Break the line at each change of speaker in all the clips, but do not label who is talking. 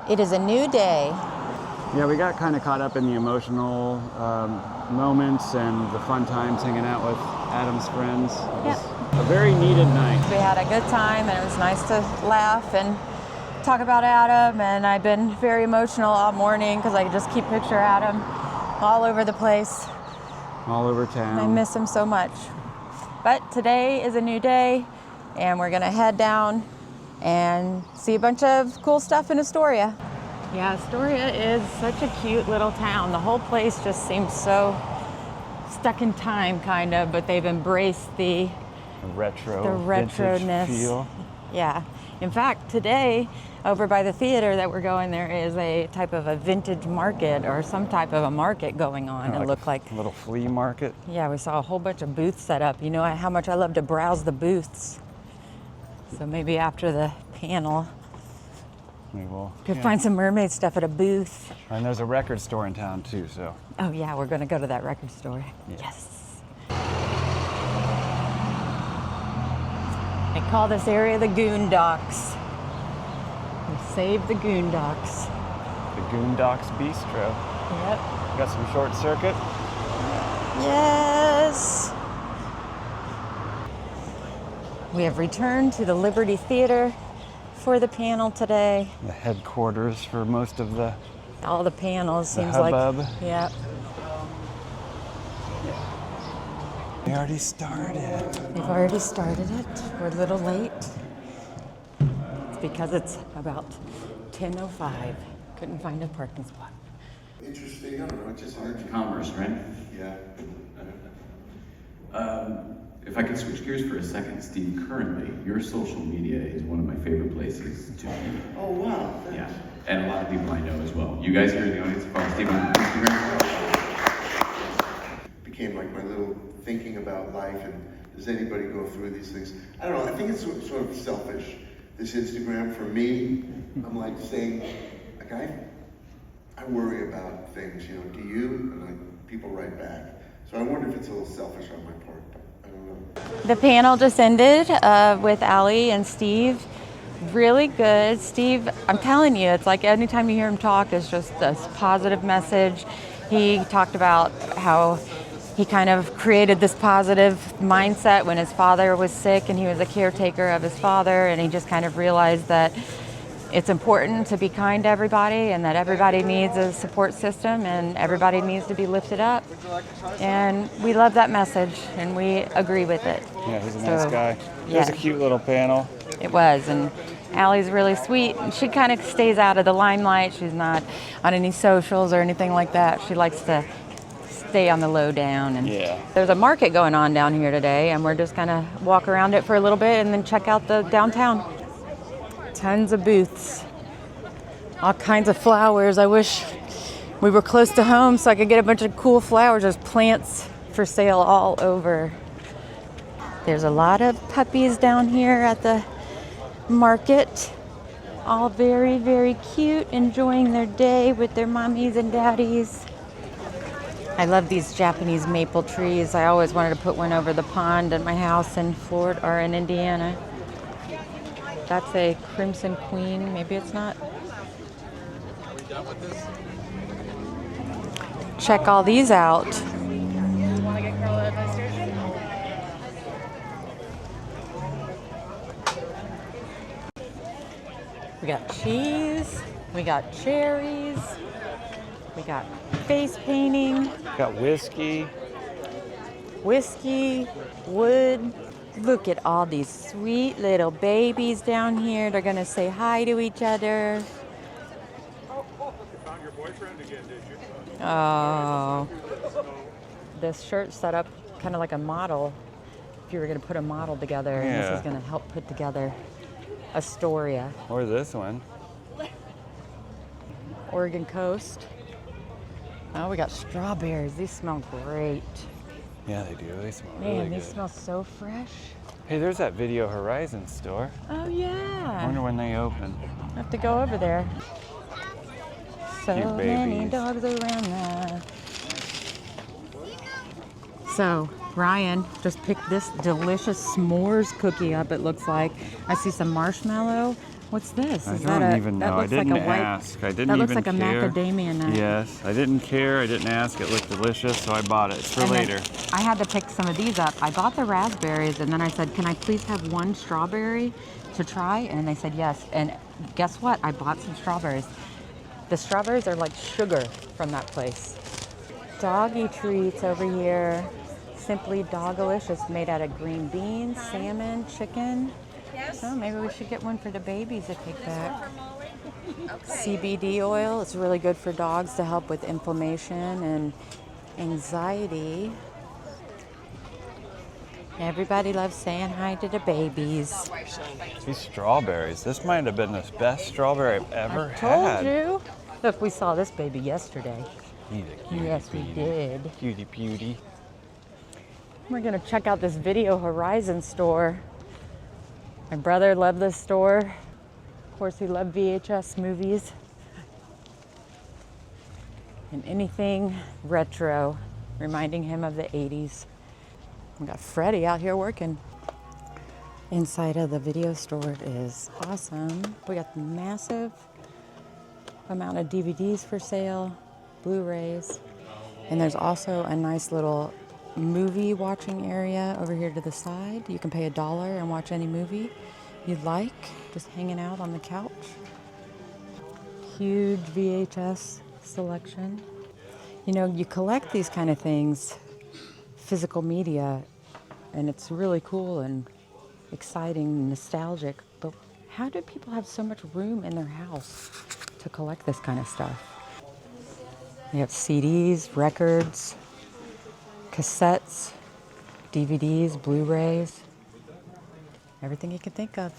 It is a new day.
Yeah, we got kind of caught up in the emotional moments and the fun times hanging out with Adam's friends. It was a very needed night.
We had a good time, and it was nice to laugh and talk about Adam. And I've been very emotional all morning because I just keep picture Adam all over the place.
All over town.
I miss him so much. But today is a new day, and we're gonna head down and see a bunch of cool stuff in Astoria. Yeah, Astoria is such a cute little town. The whole place just seems so stuck in time, kind of, but they've embraced the retroness.
Feel.
Yeah. In fact, today, over by the theater that we're going, there is a type of a vintage market or some type of a market going on. It looked like
a little flea market.
Yeah, we saw a whole bunch of booths set up. You know how much I love to browse the booths. So maybe after the panel,
we will.
Could find some mermaid stuff at a booth.
And there's a record store in town too, so.
Oh yeah, we're gonna go to that record store.
Yeah.
Yes. They call this area the Goon Docks. We saved the Goon Docks.
The Goon Docks Bistro.
Yep.
Got some short circuit.
Yes. We have returned to the Liberty Theater for the panel today.
The headquarters for most of the
all the panels seems
hubbub.
like. Yeah.
They already started.
They've already started it. We're a little late. It's because it's about 10:05. Couldn't find a parking spot.
Interesting. I don't know. Just
Commerce, right?
Yeah.
If I could switch gears for a second, Steve, currently, your social media is one of my favorite places to be.
Oh, wow. Thanks.
Yeah, and a lot of people I know as well. You guys here in the audience follow Steve on Instagram?
Became like my little thinking about life, and does anybody go through these things? I don't know. I think it's sort of selfish, this Instagram. For me, I'm like saying, like I worry about things, you know, do you? And like people write back. So I wonder if it's a little selfish on my part. I don't know.
The panel just ended with Allie and Steve. Really good. Steve, I'm telling you, it's like anytime you hear him talk, it's just this positive message. He talked about how he kind of created this positive mindset when his father was sick and he was a caretaker of his father, and he just kind of realized that it's important to be kind to everybody and that everybody needs a support system and everybody needs to be lifted up. And we love that message and we agree with it.
Yeah, he's a nice guy.
Yeah.
It was a cute little panel.
It was, and Allie's really sweet. She kind of stays out of the limelight. She's not on any socials or anything like that. She likes to stay on the low down. And there's a market going on down here today, and we're just gonna walk around it for a little bit and then check out the downtown. Tons of booths, all kinds of flowers. I wish we were close to home so I could get a bunch of cool flowers. There's plants for sale all over. There's a lot of puppies down here at the market, all very, very cute, enjoying their day with their mommies and daddies. I love these Japanese maple trees. I always wanted to put one over the pond at my house in Florida or in Indiana. That's a Crimson Queen. Maybe it's not. Check all these out. We got cheese. We got cherries. We got face painting.
Got whiskey.
Wood. Look at all these sweet little babies down here. They're gonna say hi to each other.
Found your boyfriend again, did you?
Oh. This shirt's set up kind of like a model. If you were gonna put a model together, and this is gonna help put together Astoria.
Or this one.
Oregon coast. Oh, we got strawberries. These smell great.
Yeah, they do. They smell
Man,
really
these
good.
smell so fresh.
Hey, there's that Video Horizon store.
Oh,
I
yeah.
wonder when they open.
I have to go over there. So
Cute
many
babies.
dogs around there. So, Ryan just picked this delicious s'mores cookie up, it looks like. I see some marshmallow. What's this?
I
Is
don't
that
even
that
know. I
looks like
didn't
a white,
ask. I didn't
that looks
even
like a
care.
macadamia nut.
Yes, I didn't care. I didn't ask. It looked delicious, so I bought it. It's for
And then
later.
I had to pick some of these up. I bought the raspberries, and then I said, can I please have one strawberry to try? And they said yes. And guess what? I bought some strawberries. The strawberries are like sugar from that place. Doggy treats over here. Simply Doggalicious, made out of green beans, salmon, chicken. Oh, maybe we should get one for the babies to take back. CBD oil, it's really good for dogs to help with inflammation and anxiety. Everybody loves saying hi to the babies.
These strawberries. This might have been the best strawberry I've ever
I told
had.
you. Look, we saw this baby yesterday.
He's a cutie
Yes, we
beauty.
did.
Cutie beauty.
We're gonna check out this Video Horizon store. My brother loved this store. Of course, he loved VHS movies. And anything retro, reminding him of the 80s. We got Freddie out here working. Inside of the video store is awesome. We got the massive amount of DVDs for sale, Blu-rays. And there's also a nice little movie watching area over here to the side. You can pay $1 and watch any movie you'd like, just hanging out on the couch. Huge VHS selection. You know, you collect these kind of things, physical media, and it's really cool and exciting and nostalgic, but how do people have so much room in their house to collect this kind of stuff? They have CDs, records, cassettes, DVDs, Blu-rays, everything you can think of.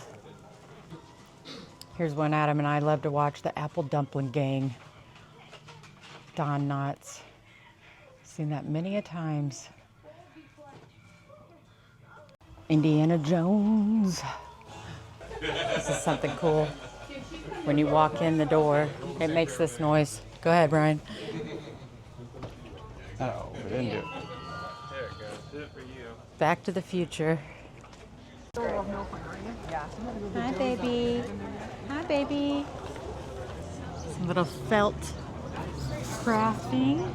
Here's one Adam and I love to watch, the Apple Dumpling Gang. Don Knotts. Seen that many a times. Indiana Jones. This is something cool. When you walk in the door, it makes this noise. Go ahead, Brian.
Oh, we didn't do it.
There it goes. It for you.
Back to the Future. Hi, baby. Hi, baby. Some little felt crafting.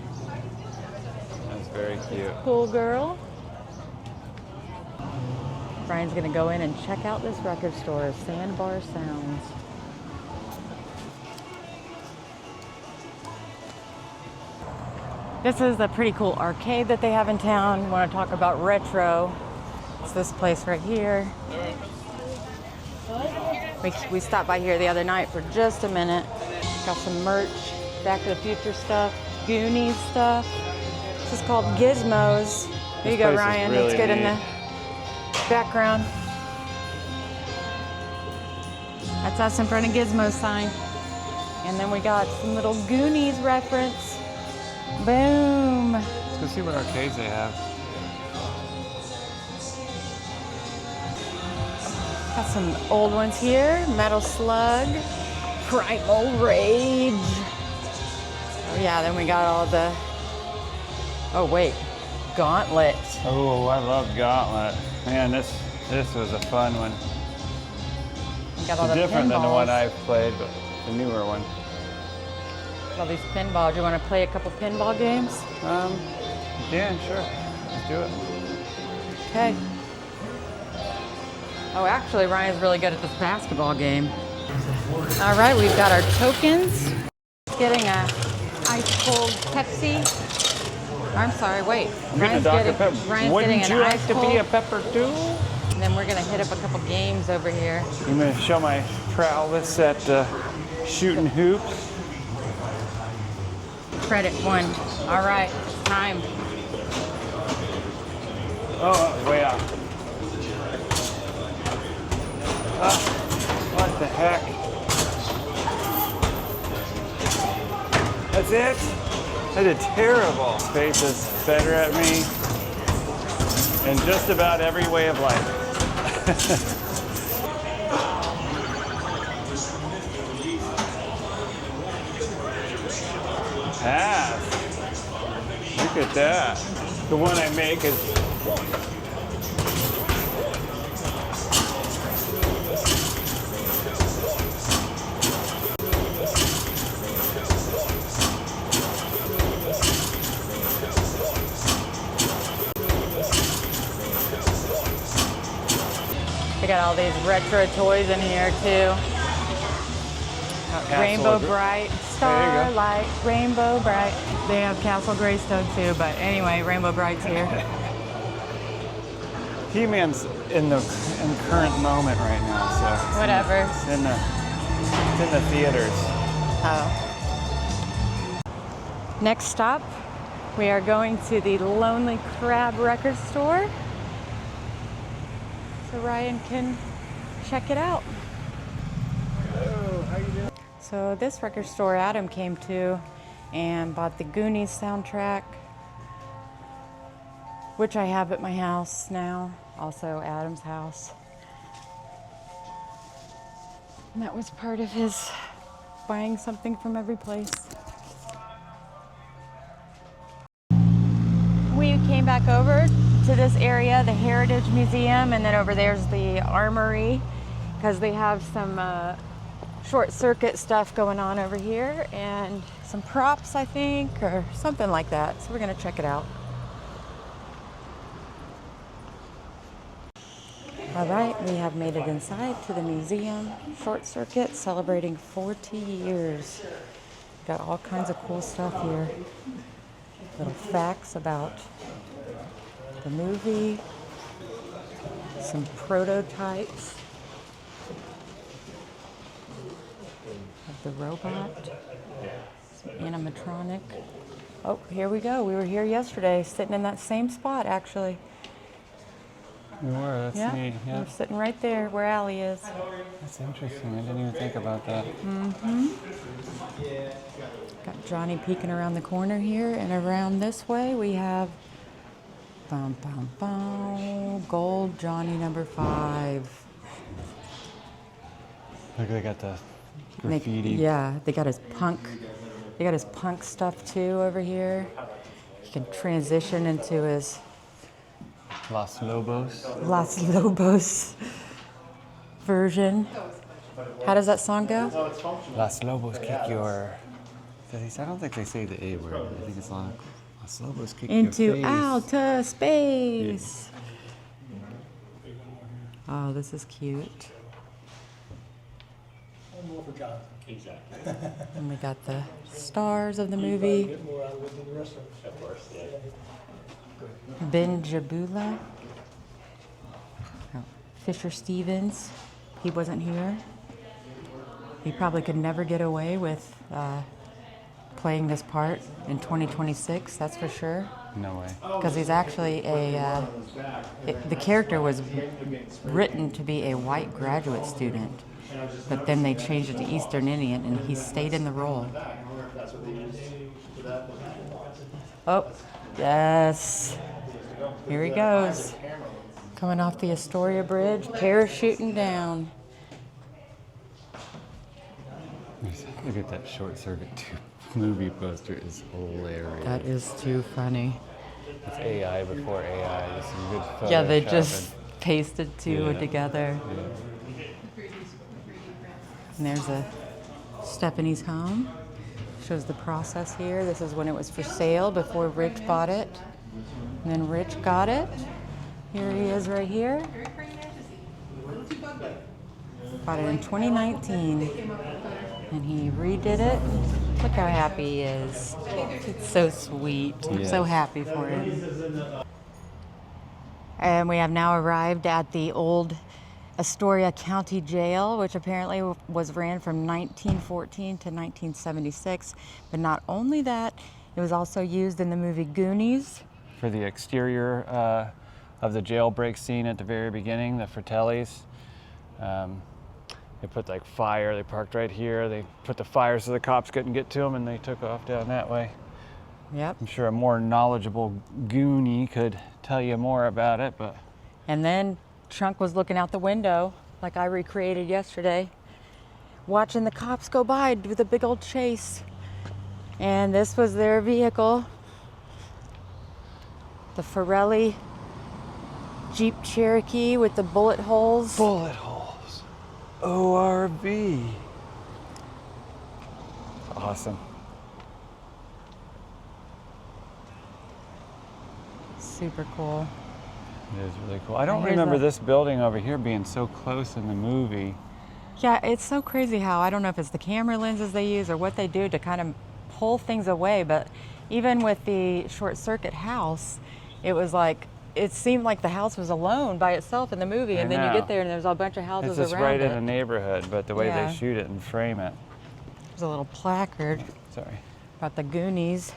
That's very cute.
Cool girl. Brian's gonna go in and check out this record store, Sandbar Sounds. This is a pretty cool arcade that they have in town. You want to talk about retro? It's this place right here. We stopped by here the other night for just a minute. Got some merch, Back to the Future stuff, Goonies stuff. This is called Gizmos. There you go, Ryan. It's good in the background. That's us in front of Gizmo's sign. And then we got some little Goonies reference. Boom.
Let's go see what arcades they have.
Got some old ones here. Metal Slug, Primal Rage. Oh yeah, then we got all the, oh wait, Gauntlet.
Oh, I love Gauntlet. Man, this was a fun one.
We got all the
Different than the
pinballs.
one I've played, but the newer one.
All these pinballs. You want to play a couple pinball games?
Yeah, sure. Let's do it.
Okay. Oh, actually, Ryan's really good at this basketball game. All right, we've got our tokens. Getting a ice cold Pepsi. I'm sorry, wait.
Ryan's getting Wouldn't
an
you
ice
like to
cold.
be a pepper too?
And then we're gonna hit up a couple games over here.
I'm gonna show my prowess at shooting hoops.
Credit one. All right, time.
Oh, way out. What the heck? That's it? I did terrible. Space is better at me in just about every way of life. Look at that. The one I make is
got all these retro toys in here too. Rainbow Bright, Starlight, Rainbow Bright. They have Castle Greystone too, but anyway, Rainbow Bright's here.
He-Man's in current moment right now, so
Whatever.
It's in the theaters.
Oh. Next stop, we are going to the Lonely Crab record store, so Ryan can check it out.
Hello, how you doing?
So this record store Adam came to and bought the Goonies soundtrack, which I have at my house now, also Adam's house. And that was part of his buying something from every place. We came back over to this area, the Heritage Museum, and then over there's the Armory, because they have some short circuit stuff going on over here, and some props, I think, or something like that. So we're gonna check it out. All right, we have made it inside to the museum. Short circuit celebrating 40 years. Got all kinds of cool stuff here. Little facts about the movie, some prototypes of the robot, some animatronic. Oh, here we go. We were here yesterday, sitting in that same spot, actually.
We were, that's neat. Yeah.
We're sitting right there where Allie is.
That's interesting. I didn't even think about that.
Got Johnny peeking around the corner here, and around this way we have gold Johnny number 5.
Look, they got the graffiti.
They got his punk. They got his punk stuff too over here. He can transition into his
Los Lobos
version. How does that song go?
Los Lobos kick your... I don't think they say the A word. I think it's Los Lobos kick
Into
your face.
outer space. Oh, this is cute. And we got the stars of the movie. Ben Jabula. Oh, Fisher Stevens. He wasn't here. He probably could never get away with playing this part in 2026, that's for sure.
No way.
Because he's actually the character was written to be a white graduate student, but then they changed it to Eastern Indian, and he stayed in the role. Oh, yes. Here he goes. Coming off the Astoria Bridge, parachuting down.
Look at that Short Circuit 2 movie poster. Is hilarious.
That is too funny.
It's AI before AI. There's some good photos.
Yeah, they just pasted two together.
Yeah.
And there's Stephanie's home. Shows the process here. This is when it was for sale before Rich bought it. And then Rich got it. Here he is right here. Bought it in 2019. And he redid it. Look how happy he is. It's so sweet. I'm so happy for him. And we have now arrived at the old Astoria County Jail, which apparently was ran from 1914 to 1976. But not only that, it was also used in the movie Goonies.
For the exterior of the jailbreak scene at the very beginning, the Fratellis. They put like fire, they parked right here. They put the fire so the cops couldn't get to them, and they took off down that way.
Yep.
I'm sure a more knowledgeable Goonie could tell you more about it, but.
And then Chunk was looking out the window, like I recreated yesterday, watching the cops go by with a big old chase. And this was their vehicle, the Ferrelli Jeep Cherokee with the bullet holes.
Bullet holes. ORV. Awesome.
Super cool.
It is really cool. I don't
Here's
remember
the-
this building over here being so close in the movie.
Yeah, it's so crazy how, I don't know if it's the camera lenses they use or what they do to kind of pull things away, but even with the short circuit house, it was like, it seemed like the house was alone by itself in the movie, and then you get there and there's a bunch of houses
It's just
around
right
it.
in a neighborhood, but the way
Yeah.
they shoot it and frame it.
There's a little placard
Sorry.
about the Goonies.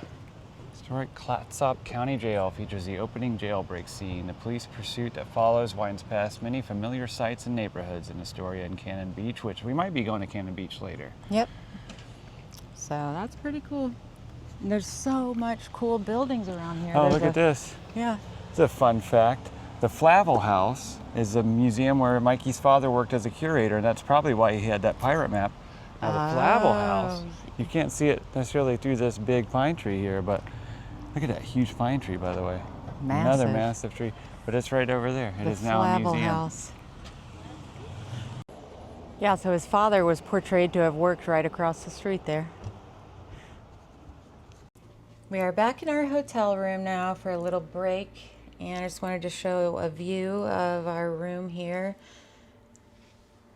Historic Clatsop County Jail features the opening jailbreak scene. The police pursuit that follows winds past many familiar sights and neighborhoods in Astoria and Cannon Beach, which we might be going to Cannon Beach later.
Yep. So that's pretty cool. And there's so much cool buildings around here.
Oh,
There's
look at this.
Yeah.
It's a fun fact. The Flavel House is a museum where Mikey's father worked as a curator, and that's probably why he had that pirate map. Now the Flavel House, you can't see it necessarily through this big pine tree here, but look at that huge pine tree, by the way. Another massive tree, but it's right over there. It is now a
Flavel
museum.
House. Yeah, so his father was portrayed to have worked right across the street there. We are back in our hotel room now for a little break, and I just wanted to show a view of our room here.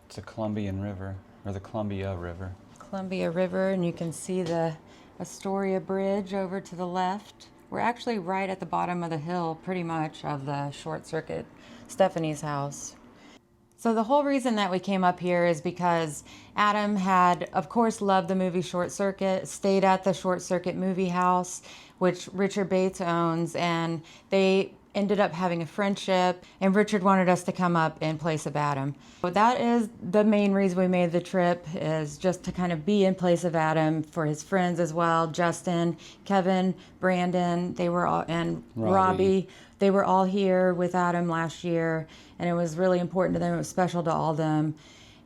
It's the Columbian River, or the Columbia River.
Columbia River, and you can see the Astoria Bridge over to the left. We're actually right at the bottom of the hill, pretty much, of the short circuit Stephanie's house. So the whole reason that we came up here is because Adam had, of course, loved the movie Short Circuit, stayed at the Short Circuit movie house, which Richard Bates owns, and they ended up having a friendship, and Richard wanted us to come up in place of Adam. So that is the main reason we made the trip, is just to kind of be in place of Adam for his friends as well. Justin, Kevin, Brandon, they were all, and Robbie, they were all here with Adam last year, and it was really important to them. It was special to all of them,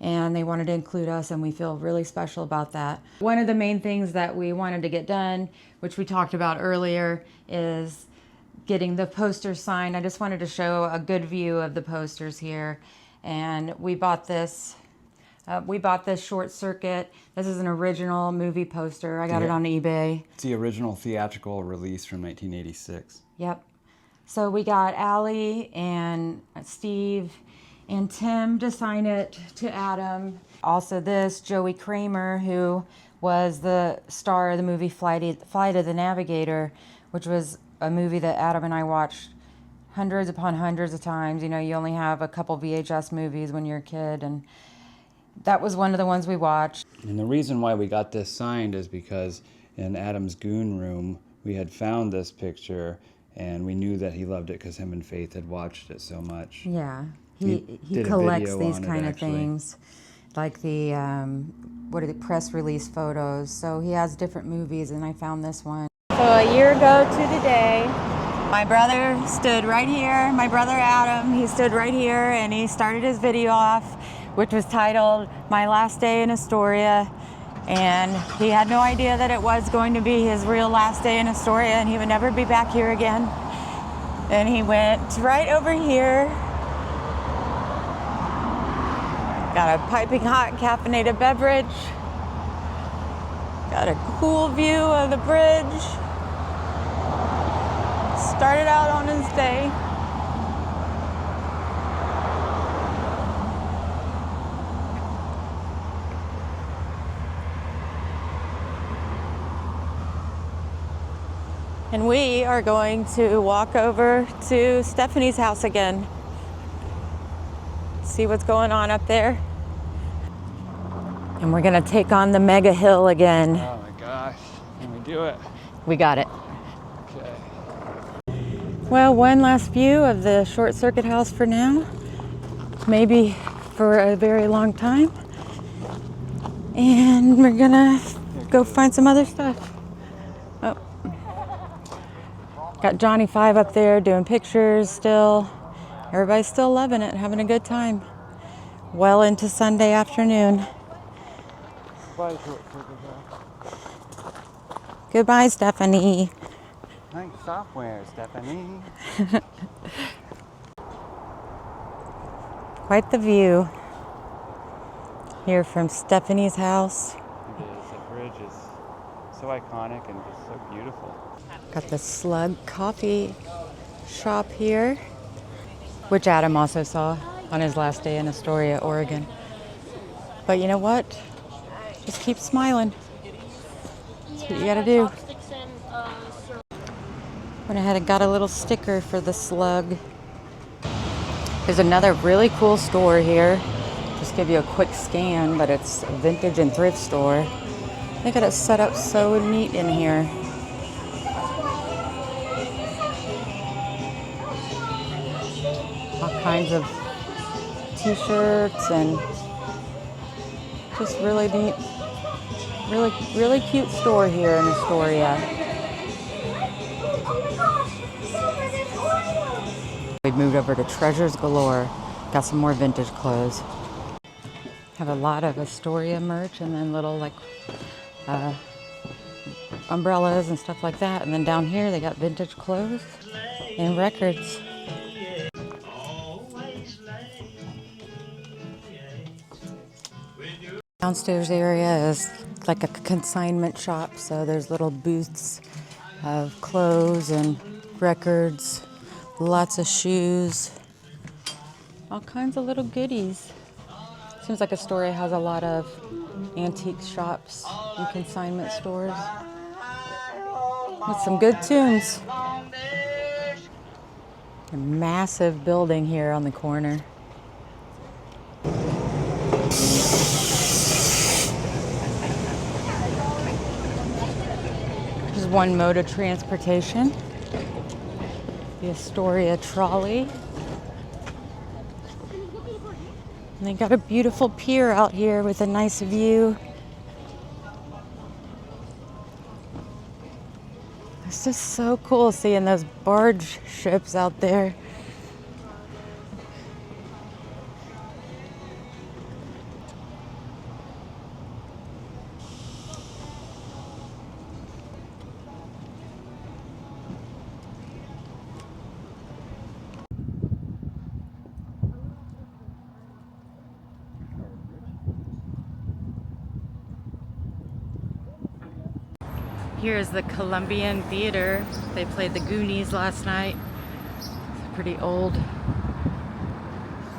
and they wanted to include us, and we feel really special about that. One of the main things that we wanted to get done, which we talked about earlier, is getting the posters signed. I just wanted to show a good view of the posters here. And we bought this. Short Circuit. This is an original movie poster. I got it on eBay.
It's the original theatrical release from 1986.
Yep. So we got Allie and Steve and Tim to sign it to Adam. Also this, Joey Kramer, who was the star of the movie Flight of the Navigator, which was a movie that Adam and I watched hundreds upon hundreds of times. You know, you only have a couple VHS movies when you're a kid, and that was one of the ones we watched.
And the reason why we got this signed is because in Adam's goon room, we had found this picture, and we knew that he loved it because him and Faith had watched it so much.
Yeah,
He
he
did a
collects
video
these
on it,
kind of
actually.
things, like the press release photos. So he has different movies, and I found this one. So a year ago to today, my brother stood right here. My brother Adam, he stood right here, and he started his video off, which was titled "My Last Day in Astoria." And he had no idea that it was going to be his real last day in Astoria, and he would never be back here again. And he went right over here. Got a piping hot caffeinated beverage. Got a cool view of the bridge. Started out on his day. And we are going to walk over to Stephanie's house again. See what's going on up there. And we're gonna take on the mega hill again.
Oh my gosh, can we do it?
We got it.
Okay.
Well, one last view of the Short Circuit house for now. Maybe for a very long time. And we're gonna go find some other stuff. Oh. Got Johnny 5 up there doing pictures still. Everybody's still loving it, having a good time. Well into Sunday afternoon.
Bye, Short Circuit.
Goodbye, Stephanie.
Nice software, Stephanie.
Quite the view here from Stephanie's house.
It is. The bridge is so iconic and just so beautiful.
Got the Slug Coffee shop here. which Adam also saw on his last day in Astoria, Oregon. But you know what? Just keep smiling. That's what you gotta do. Went ahead and got a little sticker for the slug. There's another really cool store here. Just give you a quick scan, but it's a vintage and thrift store. They got it set up so neat in here. All kinds of t-shirts and just really neat, really cute store here in Astoria. We moved over to Treasures Galore. Got some more vintage clothes. Have a lot of Astoria merch and then little like umbrellas and stuff like that. And then down here they got vintage clothes and records. Downstairs area is like a consignment shop, so there's little booths of clothes and records, lots of shoes, all kinds of little goodies. Seems like Astoria has a lot of antique shops and consignment stores with some good tunes. A massive building here on the corner. There's one mode of transportation, the Astoria trolley. And they got a beautiful pier out here with a nice view. It's just so cool seeing those barge ships out there. Here's the Columbian Theater. They played the Goonies last night. It's a pretty old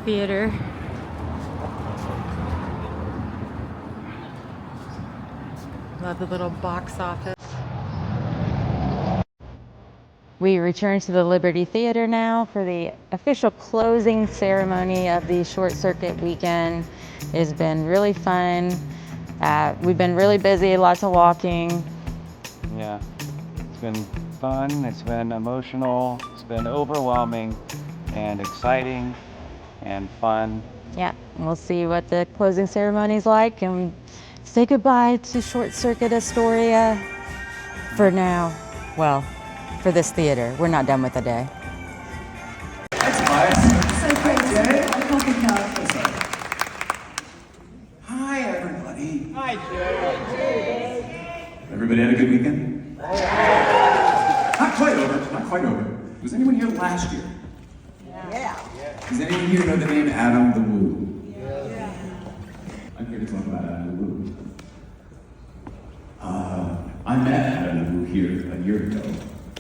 theater. Love the little box office. We return to the Liberty Theater now for the official closing ceremony of the Short Circuit weekend. It's been really fun. We've been really busy, lots of walking.
Yeah, it's been fun, it's been emotional, it's been overwhelming and exciting and fun.
Yeah, we'll see what the closing ceremony is like and say goodbye to Short Circuit Astoria for now. Well, for this theater. We're not done with the day.
That's nice. So great, Jay. I'm helping out. Hi, everybody. Hi, Jay. Everybody had a good weekend? Not quite over. Not quite over. Was anyone here last year? Yeah. Does anyone here know the name Adam the Woo? Yeah. I'm here to talk about Adam the Woo. I met Adam the Woo here a year ago.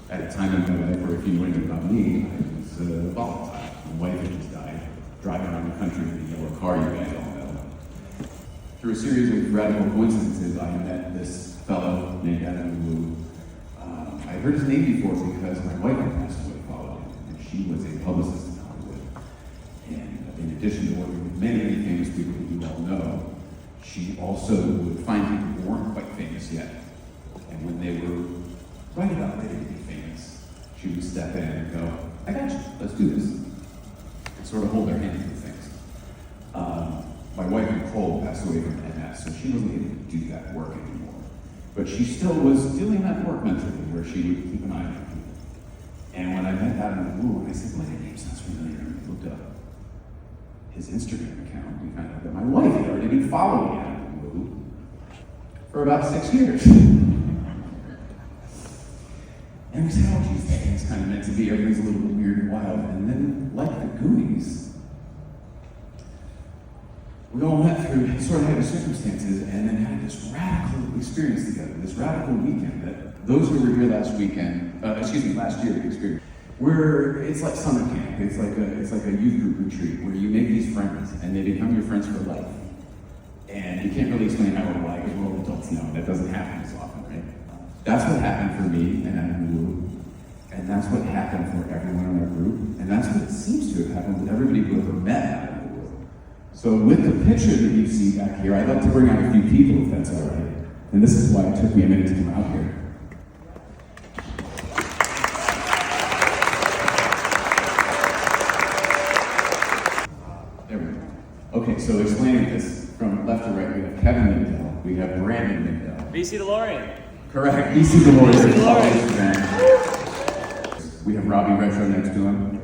At a time in my life where, if you know anything about me, I was volatile. My wife had just died, driving around the country in the yellow car you guys all know. Through a series of radical coincidences, I met this fellow named Adam Wu. I heard his name before because my wife had passed away following him, and she was a publicist in Hollywood. And in addition to working with many, many famous people that you all know, she also would find people who weren't quite famous yet. And when they were right about ready to be famous, she would step in and go, I got you, let's do this. And sort of hold their hand through things. My wife Nicole passed away from MS, so she wasn't able to do that work anymore. But she still was doing that work mentally, where she would keep an eye on people. And when I met Adam Wu, I said, well, that name sounds familiar. And I looked up his Instagram account, and found out that my wife had already been following Adam Wu for about 6 years. And we said, oh, geez, that thing's kind of meant to be. Everything's a little bit weird and wild. And then, like the Goonies, we all met through sort of heavy circumstances and then had this radical experience together, this radical weekend that those who were here last year experienced. It's like summer camp. It's like a youth group retreat where you make these friends and they become your friends for life. And you can't really explain how we're like as well adults now. That doesn't happen as often, right? That's what happened for me and Adam Blue. And that's what happened for everyone in our group. And that's what it seems to have happened with everybody who ever met Adam Blue. So with the picture that you see back here, I'd like to bring out a few people, if that's all right. And this is why it took me a minute to come out here. There we go. Okay, so explaining this from left to right, we have Kevin Mindell, we have Brandon Mindell.
BC DeLorean.
Correct, BC DeLorean. We have Robbie Retro next to him.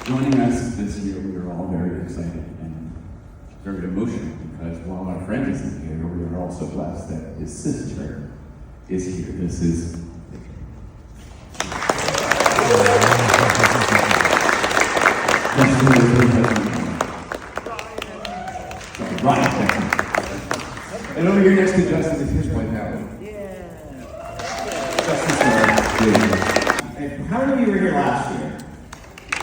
Joining us this year, we are all very excited and very emotional because while our friend isn't here, we are also blessed that his sister is here. This is Ryan. And over here next to Justin is his wife, Howard.
How many of you were here last year?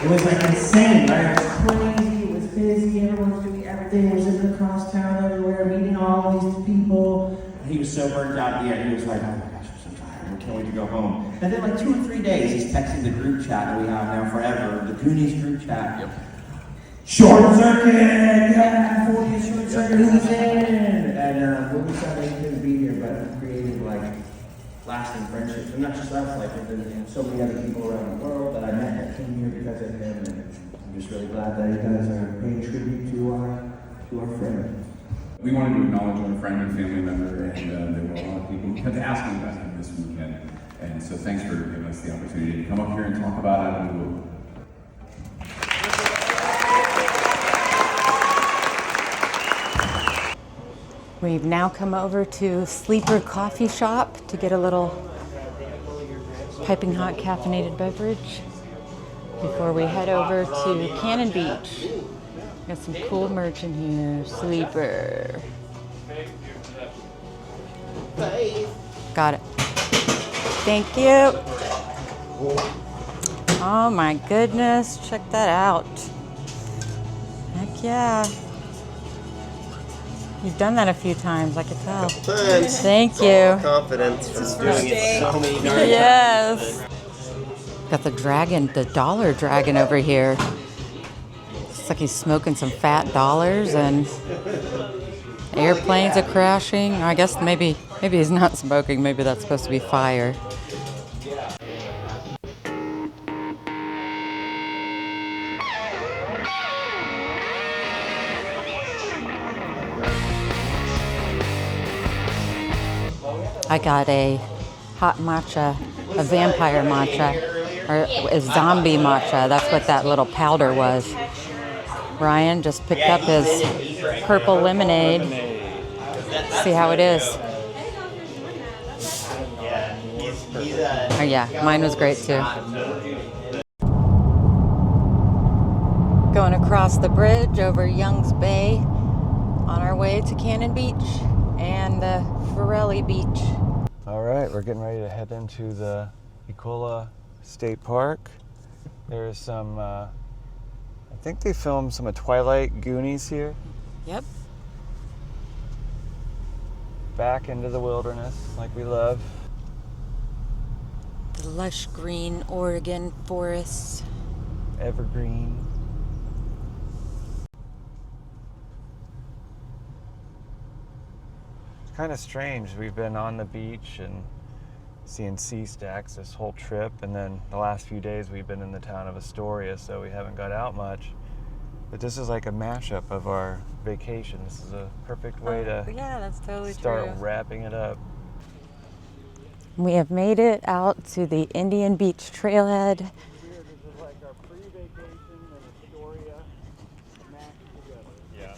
It was like insane, right? It was crazy, it was busy, everyone was doing everything, was living across town everywhere, meeting all these people. And he was so burned out at the end, he was like, oh my gosh, I'm so tired, I can't wait to go home. And then like 2 or 3 days, he's texting the group chat that we have now forever, the Goonies group chat. Yep. Short circuit! Yeah, 40th short circuit, who's in? And we'll be sad that he couldn't be here, but we created like lasting friendships, and not just us, like there's so many other people around the world that I met that came here because of him, and I'm just really glad that you guys are paying tribute to our friend.
We wanted to acknowledge our friend and family member, and there were a lot of people who kept asking about him this weekend, and so thanks for giving us the opportunity to come up here and talk about it.
We've now come over to Sleeper Coffee Shop to get a little piping hot caffeinated beverage before we head over to Cannon Beach. Got some cool merch in here. Sleeper. Got it. Thank you. Oh my goodness, check that out. Heck yeah. You've done that a few times, I could tell.
Thanks.
Thank
It's
you.
all confidence from doing it so many times.
Yes. Got the dragon, the dollar dragon over here. Looks like he's smoking some fat dollars and airplanes are crashing. I guess maybe he's not smoking. Maybe that's supposed to be fire. I got a hot matcha, a vampire matcha, or a zombie matcha. That's what that little powder was. Ryan just picked up his purple lemonade. See how it is. Oh yeah, mine was great too. Going across the bridge over Young's Bay on our way to Cannon Beach and Forelli Beach.
All right, we're getting ready to head into the Ecola State Park. There's some, I think they filmed some of Twilight Goonies here.
Yep.
Back into the wilderness like we love.
The lush green Oregon forests.
Evergreen. Kind of strange. We've been on the beach and seeing sea stacks this whole trip, and then the last few days we've been in the town of Astoria, so we haven't got out much. But this is like a mashup of our vacation. This is a perfect way to
that's totally
start wrapping it up.
We have made it out to the Indian Beach trailhead.
This is like our pre-vacation in Astoria mashed together. Yeah.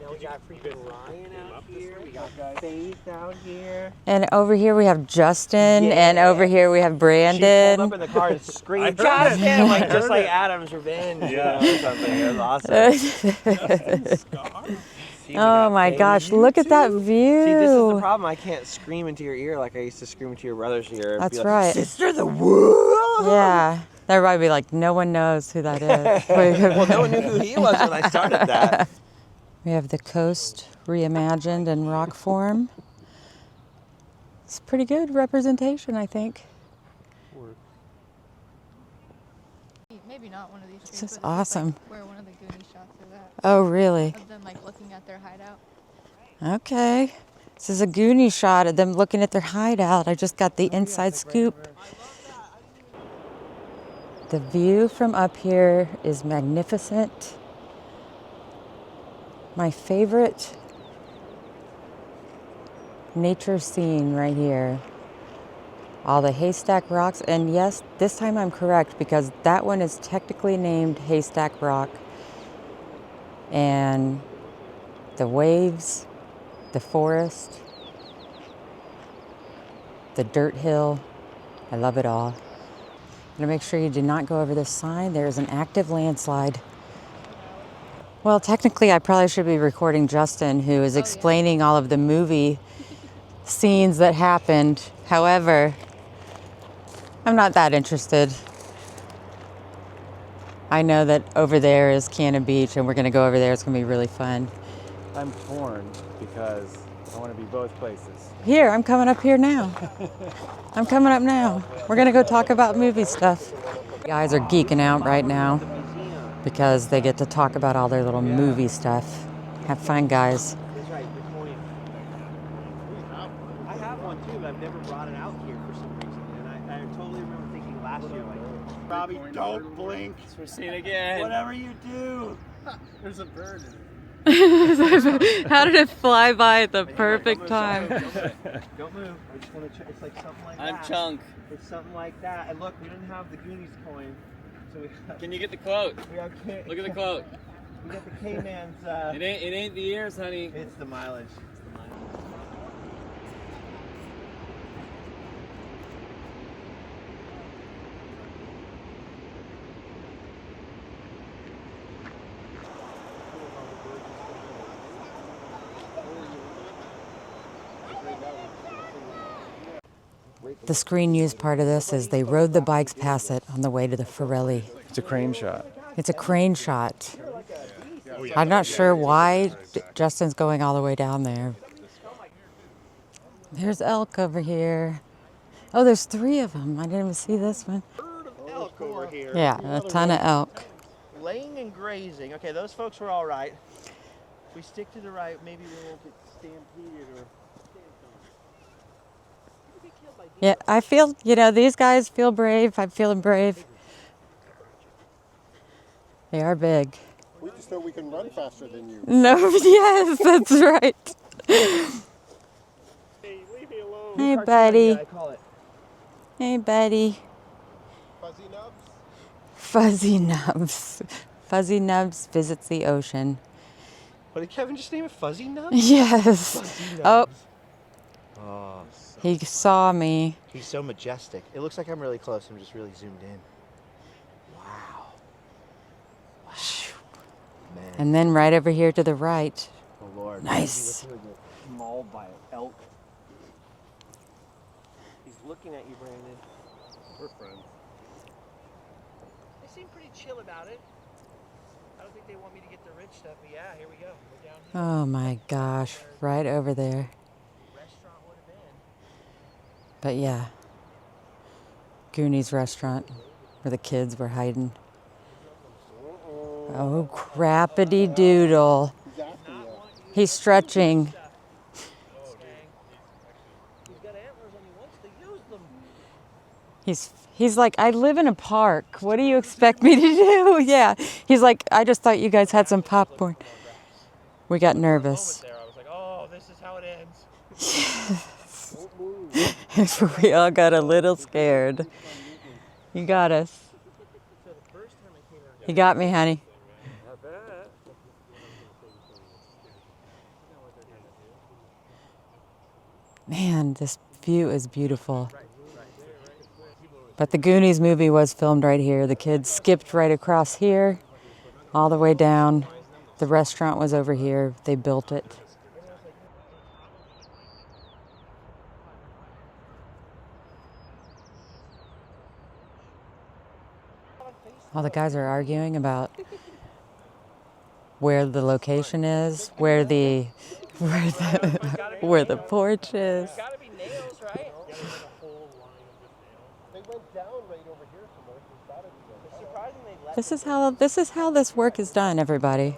Now we got freaking Ryan out here. We got Faith out here.
And over here we have Justin, and over here we have
She
Brandon.
pulled up in the car and screamed, Justin! Like, just like Adam's Revenge, or something. It was awesome. TV.
Oh my gosh, look at that view.
See, this is the problem. I can't scream into your ear like I used to scream into your brother's ear. And
That's
be like,
right.
Sister the world.
Yeah. Everybody be like, no one knows who that is.
Well, no one knew who he was when I started that.
We have the coast reimagined in rock form. It's pretty good representation, I think.
Maybe not one of these trees.
This is
but
awesome.
Like where one of the Goonies shots is at.
Oh, really?
Of them like looking at their hideout.
Okay. This is a Goonie shot of them looking at their hideout. I just got the inside scoop. The view from up here is magnificent. My favorite nature scene right here. All the haystack rocks, and yes, this time I'm correct because that one is technically named Haystack Rock. And the waves, the forest, the dirt hill, I love it all. I'm gonna make sure you do not go over this sign. There is an active landslide. Well, technically I probably should be recording Justin, who is explaining all of the movie scenes that happened. However, I'm not that interested. I know that over there is Cannon Beach and we're gonna go over there. It's gonna be really fun.
I'm torn because I want to be both places.
Here, I'm coming up here now. I'm coming up now. We're gonna go talk about movie stuff. Guys are geeking out right now because they get to talk about all their little movie stuff. Have fun, guys.
That's right, good point. I have one too, but I've never brought it out here for some reason. And I totally remember thinking last year, like, Robbie, don't blink.
We're seeing again.
Whatever you do.
There's a bird in it.
How did it fly by at the perfect time?
Don't move. I just want to check. It's like something like that.
I'm Chunk.
It's something like that. And look, we didn't have the Goonies coin. So we have,
Can you get the quote?
we have
Look at the quote.
We got the K-Man's.
It ain't the years, honey.
It's the mileage. It's the mileage.
The screen used part of this is they rode the bikes past it on the way to the Forelli.
It's a crane shot.
It's a crane shot. I'm not sure why Justin's going all the way down there. There's elk over here. Oh, there's 3 of them. I didn't even see this one.
Elk over here.
Yeah, a ton of elk.
Laying and grazing. Okay, those folks were all right. If we stick to the right, maybe we won't get stampeded or stamped on. You get killed by deer.
Yeah, I feel, these guys feel brave. I'm feeling brave. They are big.
We just know we can run faster than you.
No, yes, that's right.
Hey, leave me alone.
Hey, buddy.
I call it.
Hey, buddy.
Fuzzy nubs?
Fuzzy Nubs. Fuzzy Nubs visits the ocean.
What did Kevin just name it? Fuzzy Nubs?
Yes.
Fuzzy
Oh,
Nubs. Oh, so
he saw me.
he's so majestic. It looks like I'm really close. I'm just really zoomed in. Wow. Wow. Man.
And then right over here to the right.
Oh, Lord.
Nice.
He's mauled by an elk. He's looking at you, Brandon.
We're friends.
They seem pretty chill about it. I don't think they want me to get the rich stuff, but yeah, here we go. We're down here.
Oh my gosh, right over there.
Restaurant would have been.
But yeah, Goonies restaurant where the kids were hiding. Oh, crappity doodle.
He's after you.
He's stretching.
He's got antlers and he wants to use them.
He's like, I live in a park. What do you expect me to do? Yeah. He's like, I just thought you guys had some popcorn. We got nervous.
There, I was like, oh, this is how it ends.
We all got a little scared. You got us. You got me, honey. Man, this view is beautiful. But the Goonies movie was filmed right here. The kids skipped right across here, all the way down The restaurant was over here. They built it. All the guys are arguing about where the location is, where the porch is.
Gotta be nails, right? They went down right over here somewhere. It's surprising they let
This is how this work is done, everybody.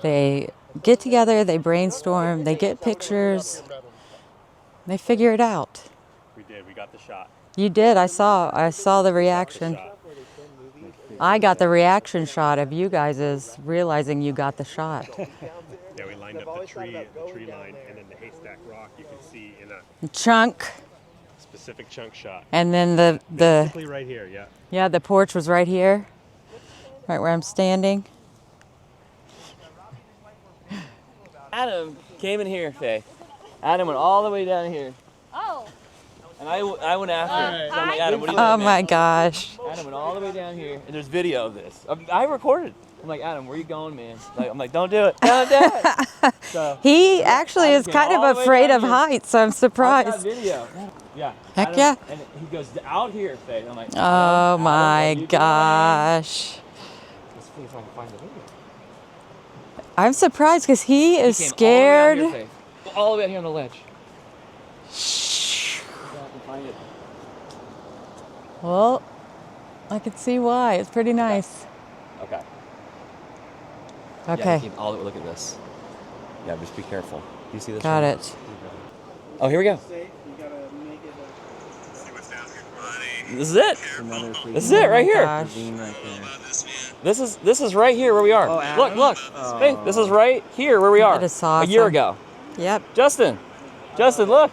They get together, they brainstorm, they get pictures, they figure it out.
We did. We got the shot.
You did. I saw the reaction. I got the reaction shot of you guys is realizing you got the shot.
Yeah, we lined up the tree line, and then the haystack rock you can see in a
Chunk.
specific chunk shot.
And then the
Basically right here, yeah.
yeah, the porch was right here, right where I'm standing.
Adam came in here, Faye. Adam went all the way down here.
Oh.
And I went after him. So I'm like, Adam, what are you
Oh
doing,
my
man?
gosh.
Adam went all the way down here, and there's video of this. I recorded. I'm like, Adam, where you going, man? I'm like, don't do it. Don't do it. So,
He actually
Adam
is
came
kind
all
of
the way
afraid
down
of
here.
heights, so I'm
I've got
surprised.
video. Yeah.
Heck
Adam,
yeah.
And he goes out here, Faye. I'm like,
Oh
Adam,
my
what are you
gosh.
doing? Let's see if I can find the video.
I'm surprised because he is
He came
scared.
All the way, down here, Faye. All the way out here on the ledge. See if I can find it.
Well, I can see why. It's pretty nice.
Okay.
Okay.
Yeah, he came all the way. Look at this. Yeah, just be careful. Do you see this?
Got
one?
it.
Oh, here we go. This is it. This is it right here.
Gosh.
This is right here where we are. Look. Hey, this is right here where we are.
That is
A year
awesome.
ago.
Yep.
Justin, look.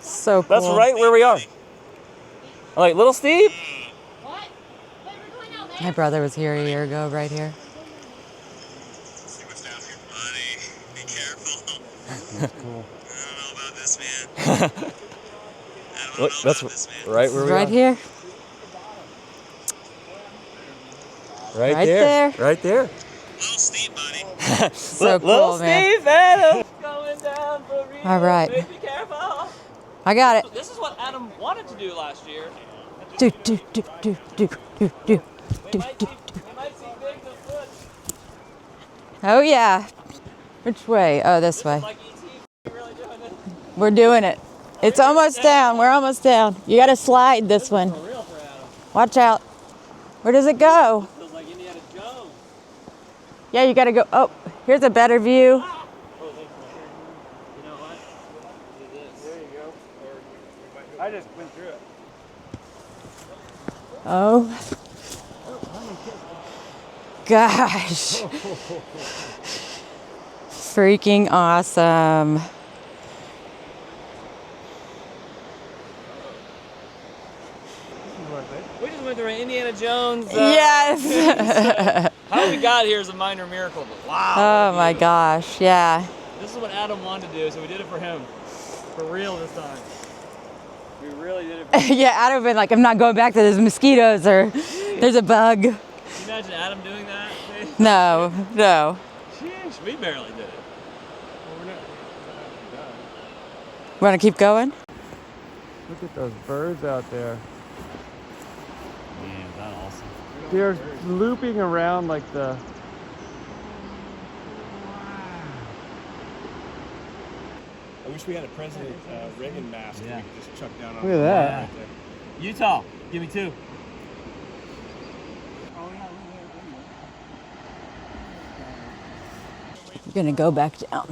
So cool.
That's right where we are. I'm like, little Steve.
My brother was here a year ago, right here.
Look, that's right where we are.
Right here.
Right
Right
there.
there.
Right there.
So
Little
cool, man.
Steve, Adam. Going down for real.
All right.
Be careful.
I got it.
This is what Adam wanted to do last year.
Do, do, do, do, do, do, do,
We
do,
might
do.
see Bigfoot.
Oh, yeah. Which way? Oh, this way.
Like ET, really doing it.
We're doing it. It's almost down. We're almost down. You got to slide this one.
For real for Adam.
Watch out. Where does it go?
Feels like Indiana Jones.
Yeah, you got to go. Oh, here's a better view.
You know what? Do this. There you go. I just went through it.
Oh. Gosh. Freaking awesome.
We just went through an Indiana Jones.
Yes.
How we got here is a minor miracle, but wow.
Oh my gosh. Yeah.
This is what Adam wanted to do, so we did it for him. For real this time. We really did it for him.
Yeah, I'd have been like, I'm not going back to those mosquitoes or there's a bug.
Can you imagine Adam doing that?
No, no.
Sheesh, we barely did it.
Want to keep going?
Look at those birds out there.
Man, is that awesome?
They're looping around like the...
I wish we had a President Reagan mask that we could just chuck down on.
Look at that.
Right there.
Utah, give me 2.
We're going to go back down.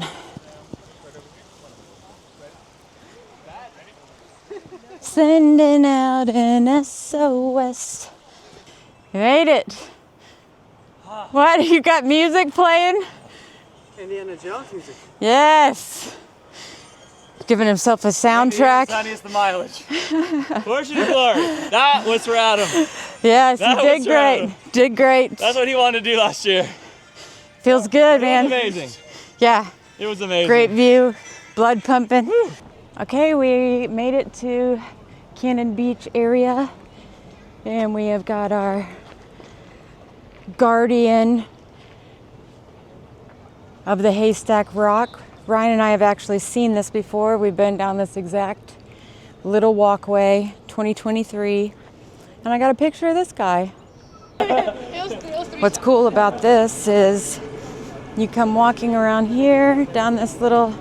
Sending out an SOS. You made it. What? You got music playing?
Indiana Jones music.
Yes. Giving himself a soundtrack.
Sunniest the mileage. Fortune and glory. That was for Adam.
Yes, you
That
did
was
great.
random.
Did great.
That's what he wanted to do last year.
Feels good,
It
man.
was amazing.
Yeah.
It was amazing.
Great view. Blood pumping. Okay, we made it to Cannon Beach area. And we have got our guardian of the Haystack Rock. Ryan and I have actually seen this before. We've been down this exact little walkway, 2023, and I got a picture of this guy. What's cool about this is you come walking around here, down this little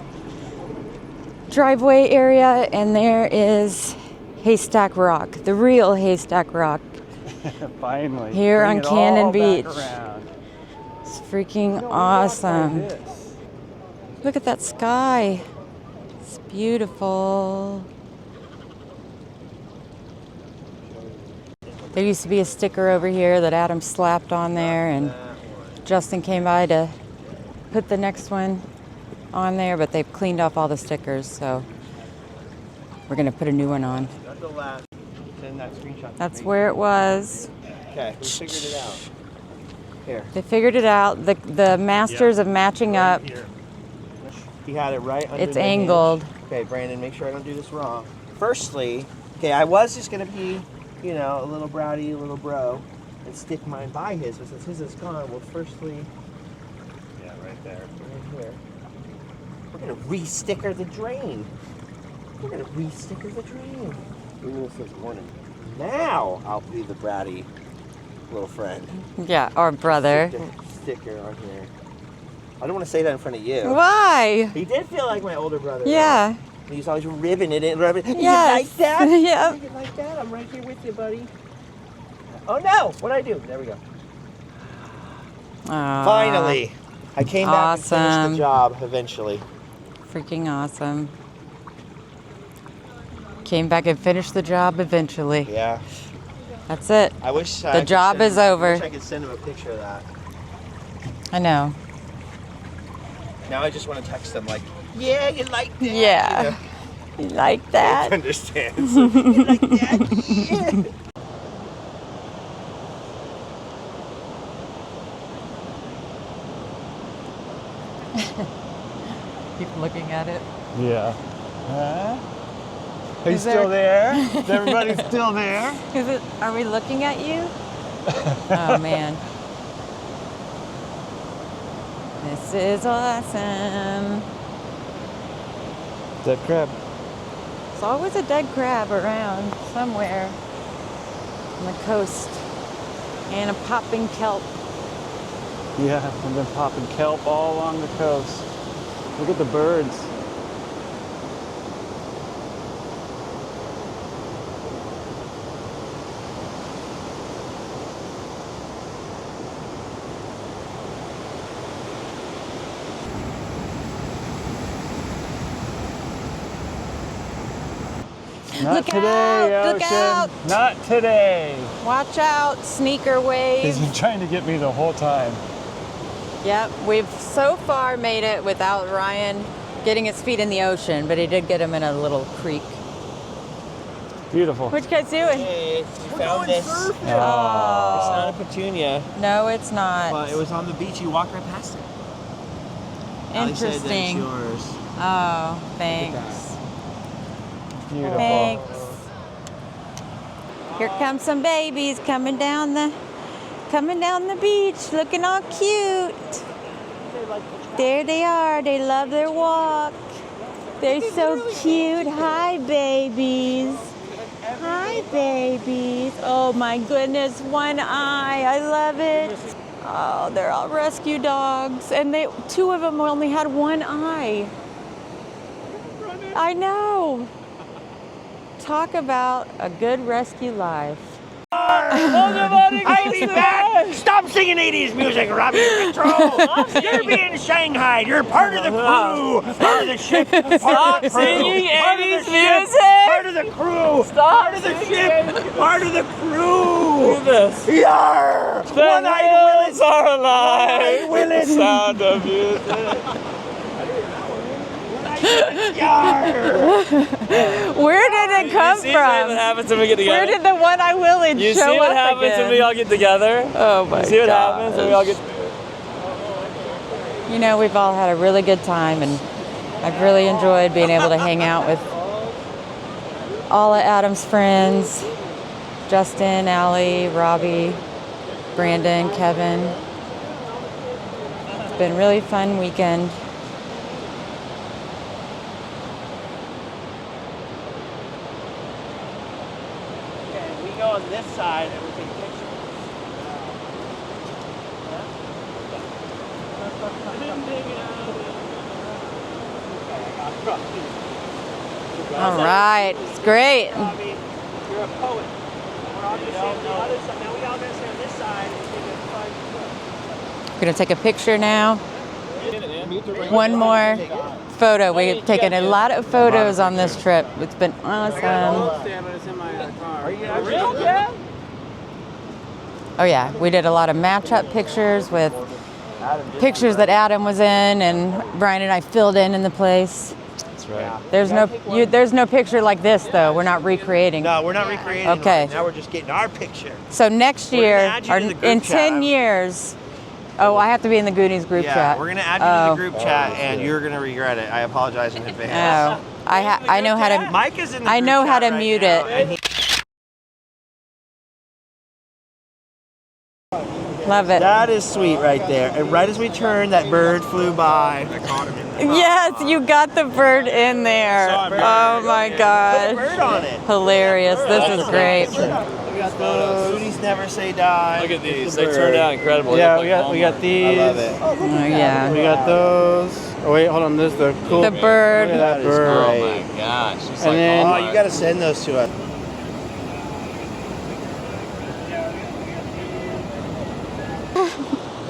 driveway area, and there is Haystack Rock, the real Haystack Rock.
Finally.
Here on Cannon Beach.
Around.
It's freaking awesome. Look at that sky. It's beautiful. There used to be a sticker over here that Adam slapped on there, and Justin came by to put the next one on there, but they've cleaned off all the stickers, so we're gonna put a new one on.
That's the last. Send that screenshot.
That's where it was.
Okay, we figured it out. Here.
They figured it out. The masters of matching up.
He had it right under
It's
the
angled.
hinge. Okay, Brandon, make sure I don't do this wrong. Firstly, okay, I was just gonna be, you know, a little browdy, a little bro, and stick mine by his, but since his is gone, well, firstly,
Yeah, right there.
right here, we're gonna re-sticker the drain. We're gonna re-sticker the drain. Even if it's warning. Now I'll be the bratty little friend.
Yeah, or brother.
Sticker on here. I don't want to say that in front of you.
Why?
He did feel like my older brother.
Yeah.
Though. He's always ribbing it in. Rubbing.
Yes.
You like that?
Yeah.
You like that? I'm right here with you, buddy. Oh no! What'd I do? There we go.
Aww.
Finally, I came back and finished
Awesome.
the job eventually.
Freaking awesome. Came back and finished the job eventually.
Yeah.
That's it.
I wish
The job is over.
I wish I could send him a picture of that.
I know.
Now I just want to text him like, yeah, you like that?
Yeah. You like
He
that?
understands. You like that? Yeah.
Keep looking at it.
Yeah. Are you
Is
still there?
there-
Is everybody still there?
Is it? Are we looking at you? Oh man. This is awesome.
Dead crab.
There's always a dead crab around somewhere on the coast. And a popping kelp.
Yeah, and then popping kelp all along the coast. Look at the birds. Not
Look
today,
out,
Ocean.
look out.
Not today.
Watch out, sneaker wave.
He's been trying to get me the whole time.
Yep, we've so far made it without Ryan getting his feet in the ocean, but he did get him in a little creek.
Beautiful.
What you guys doing?
Hey, we found this.
Oh.
It's not a petunia,
No, it's not.
but it was on the beach. You walked right past it. Ali said that it's
Interesting.
yours.
Oh, thanks.
Beautiful.
Thanks. Here come some babies coming down the beach, looking all cute. There they are. They love their walk. They're so cute. Hi, babies. Hi, babies. Oh my goodness, one eye. I love it. Oh, they're all rescue dogs, and two of them only had one eye. I know. Talk about a good rescue life.
I'll be back! Stop singing 80s music, Robbie Control! You're being shanghaied! You're part of the crew! Part of the ship! Stop
singing 80s music!
Part of the crew!
Stop
part of the ship! Part of the crew!
Look at this.
Yarr!
The
One-eyed
whales are alive.
One-eyed Willis.
The sound of music.
Yarr!
Where did it come
You see what
from?
happens when we get together?
Where did the one-eye Willie
You
show
see what
up
happens
again?
when we all get together?
Oh my
You see what happens when we all
gosh.
get
You know, we've all had a really good time, and I've really enjoyed being able to hang out with all of Adam's friends. Justin, Allie, Robbie, Brandon, Kevin. been a really fun weekend.
Okay, we go on this side and we take pictures.
All right, it's great.
I mean, you're a poet. We're all going to stand on the other side. Now we all going to stand on this side and take a fun photo.
We're gonna take a picture now. One more photo. We've taken a lot of photos on this trip. It's been awesome.
Are you real, Dad?
Oh yeah, we did a lot of match-up pictures with pictures that Adam was in, and Brian and I filled in the place.
That's right.
There's no picture like this though. We're not recreating.
No, we're not recreating.
Okay.
Right now we're just getting our picture.
So next year,
add you
or
to the group
in
chat.
10 years, oh, I have to be in the Goonies group
Yeah,
chat.
we're going to add you to the group chat, and you're going to regret it. I apologize in advance.
Oh, I know how to.
Mike is in the
I
group
know how
chat
to
right
mute
now,
it.
and he-
Love it.
That is sweet right there. And right as we turned, that bird flew by. I caught him in the
Yes, you got the bird in there. Oh my
Put a
gosh.
bird on it.
Hilarious. This is great.
We got those. Goonies never say die.
Look at these. They turned out incredible.
Yeah,
They look like
we got
Walmart.
these.
I love it.
Oh yeah.
We got those. Oh wait, hold on. This is the cool.
The bird.
Look at that
That is
bird.
Oh
great.
my gosh. It's
And
like
then-
Oh,
Walmart.
you got to send those to us.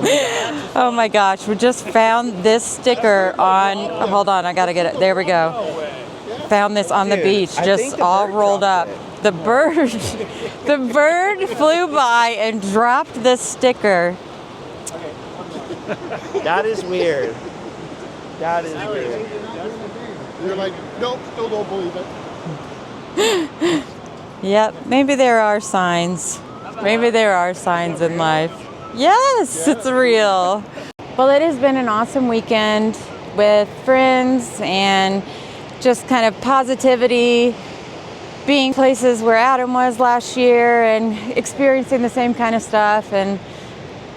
Oh my gosh, we just found this sticker on, hold on, I gotta get it, there we go. Found this on the
Dude,
beach,
I
just
think the
all
bird
rolled up.
dropped
The bird flew by and dropped this sticker.
That is weird. That is weird.
You're like, nope, still don't believe it.
Yep, maybe there are signs. Maybe there are signs in life. Yes, it's real. Well, it has been an awesome weekend with friends and just kind of positivity, being places where Adam was last year and experiencing the same kind of stuff. And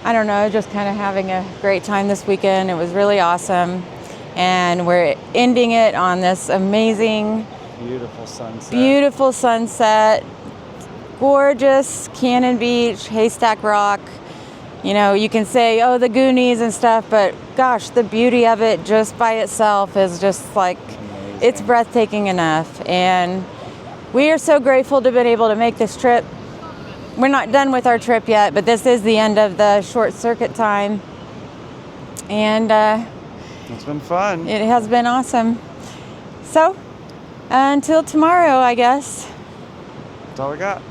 I don't know, just kind of having a great time this weekend. It was really awesome. And we're ending it on this amazing,
Beautiful sunset.
gorgeous Cannon Beach, Haystack Rock. You know, you can say, oh, the Goonies and stuff, but gosh, the beauty of it just by itself is just like, it's breathtaking enough. And we are so grateful to have been able to make this trip. We're not done with our trip yet, but this is the end of the short circuit time. And
It's been fun.
it has been awesome. So, until tomorrow, I guess.
That's all we got.